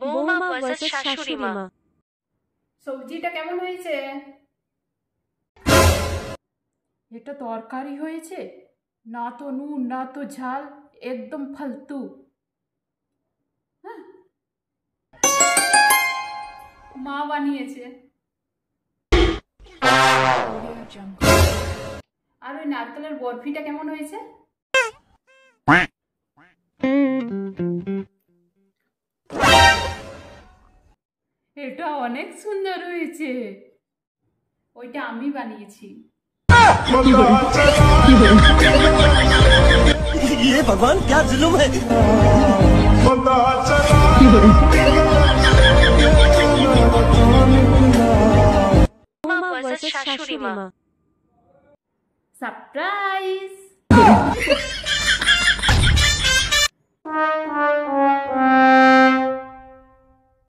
বৌমা ভার্সেস শাশুড়ি মা। সবজিটা কেমন হয়েছে? এটা তরকারি হয়েছে, না তো নুন না তো ঝাল, একদম ফালতু। হ্যাঁ, মা বানিয়েছে। আর ওই নারকেলের বরফিটা কেমন হয়েছে? এটা অনেক সুন্দর হয়েছে, ওইটা আমি বানিয়েছি। ये भगवान क्या जुल्म है। বৌমা ভার্সেস শাশুড়ি মা। সারপ্রাইজ।